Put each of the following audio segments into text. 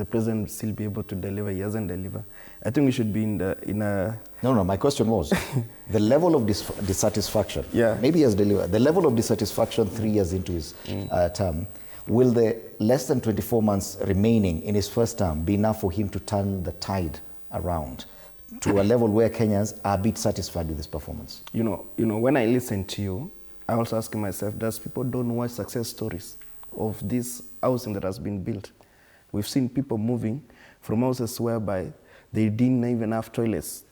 the president still be able to deliver? He hasn't delivered. I think we should be in a... No, my question was, the level of dissatisfaction, yeah. maybe he has delivered, the level of dissatisfaction 3 years into his term, will the less than 24 months remaining in his first term be enough for him to turn the tide around to a level where Kenyans are a bit satisfied with his performance? You know, when I listen to you, I also ask myself, does people don't watch success stories of this housing that has been built? We've seen people moving from houses whereby they didn't even have toilets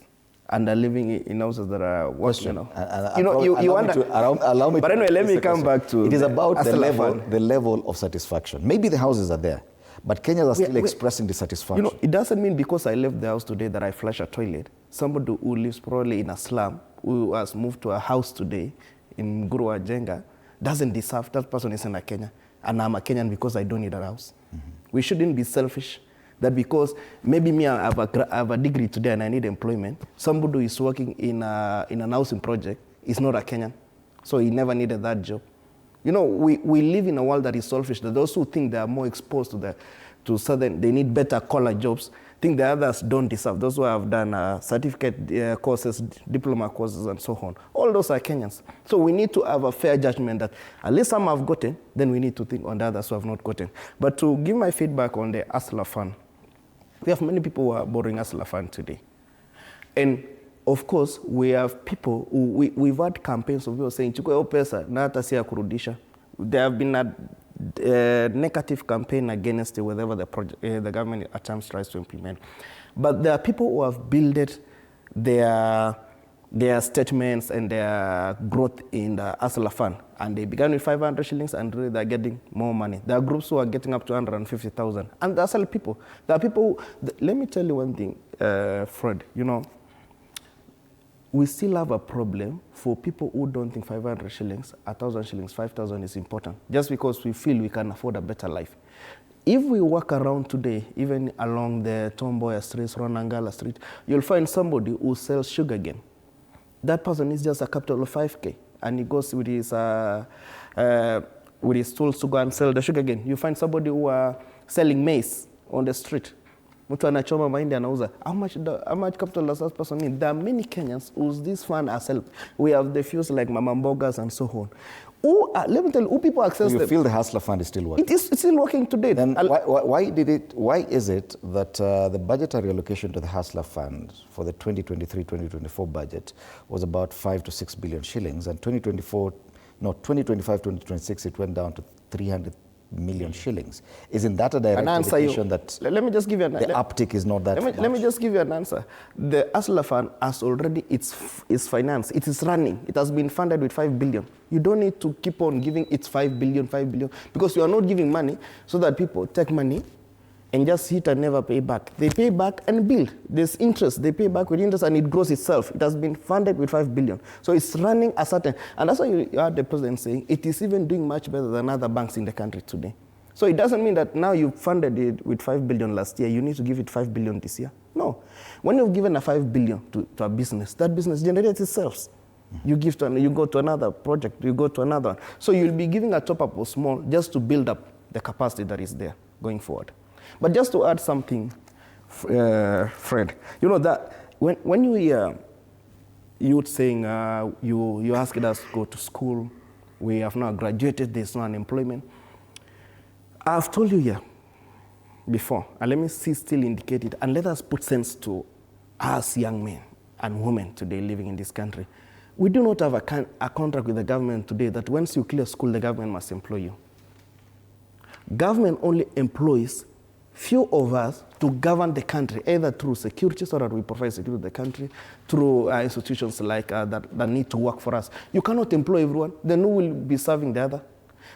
and are living in houses that are worse. You know, allow me. But anyway, let me come back to. It is about the level of satisfaction. Maybe the houses are there, but Kenyans are still expressing dissatisfaction. You know, it doesn't mean because I left the house today that I flush a toilet. Somebody who lives probably in a slum, who has moved to a house today in Guru Ajenga, doesn't deserve, that person isn't a Kenyan. And I'm a Kenyan because I don't need a house. We shouldn't be selfish. That because maybe me, I have a degree today and I need employment, somebody who is working in an housing project is not a Kenyan. So he never needed that job. You know, we live in a world that is selfish, that those who think they are more exposed to certain, they need better collar jobs, think the others don't deserve. Those who have done certificate courses, diploma courses, and so on. All those are Kenyans. So we need to have a fair judgment that at least some have gotten, then we need to think on the others who have not gotten. But to give my feedback on the Hustler Fund, we have many people who are borrowing Hustler Fund today. And of course, we have people who, we've had campaigns of people saying, chukua pesa, na hata si ya kurudisha. There have been a negative campaign against it, whatever the government at times tries to implement. But there are people who have built their statements and their growth in the Hustler Fund. And they began with 500 shillings and really they're getting more money. There are groups who are getting up to 150,000. And there are people. There are people let me tell you one thing, Fred, you know, we still have a problem for people who don't think 500 shillings, 1,000 shillings, 5,000 is important, just because we feel we can afford a better life. If we walk around today, even along the Tomboya Street, Ronangala Street, you'll find somebody who sells sugarcane. That person is just a capital of 5K, and he goes with his tools to go and sell the sugarcane. You find somebody who are selling maize on the street. Mtu anachoma mahindi anauza. How much capital does that person need? There are many Kenyans whose this fund has helped. We have the few like Mama Mbogas and so on. Let me tell you, who people access them. You feel the Hustler Fund is still working? It's still working today. Then why is it that the budgetary allocation to the Hustler Fund for the 2023-2024 budget was about 5 to 6 billion shillings, and 2025-2026 it went down to 300 million shillings? Isn't that a direct indication that let me just give you the uptick is not that much? Let me just give you an answer. The Hustler Fund has already its finance. It is running. It has been funded with 5 billion. You don't need to keep on giving it 5 billion, because you are not giving money so that people take money and just hit and never pay back. They pay back and build. There's interest. They pay back with interest and it grows itself. It has been funded with 5 billion. So it's running a certain, and that's why you heard the president saying it is even doing much better than other banks in the country today. So it doesn't mean that now you funded it with 5 billion last year, you need to give it 5 billion this year. No. When you've given a 5 billion to a business, that business generates itself. You give you go to another project, you go to another one. So you'll be giving a top-up or small just to build up the capacity that is there going forward. But just to add something, Fred, you know that when you hear youth saying you asked us to go to school, we have now graduated, there's no unemployment. I've told you here before, and let me still indicate it, and let us put sense to us young men and women today living in this country. We do not have a contract with the government today that once you clear school, the government must employ you. Government only employs few of us to govern the country, either through security, so that we provide security to the country, through institutions like that need to work for us. You cannot employ everyone, then who will be serving the other?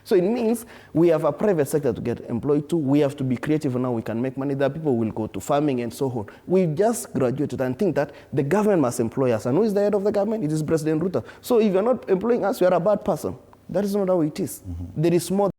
So it means we have a private sector to get employed to. We have to be creative now. We can make money. That people will go to farming and so on. We just graduated and think that the government must employ us. And who is the head of the government? It is President Ruto. So if you're not employing us, you are a bad person. That is not how it is. There is more.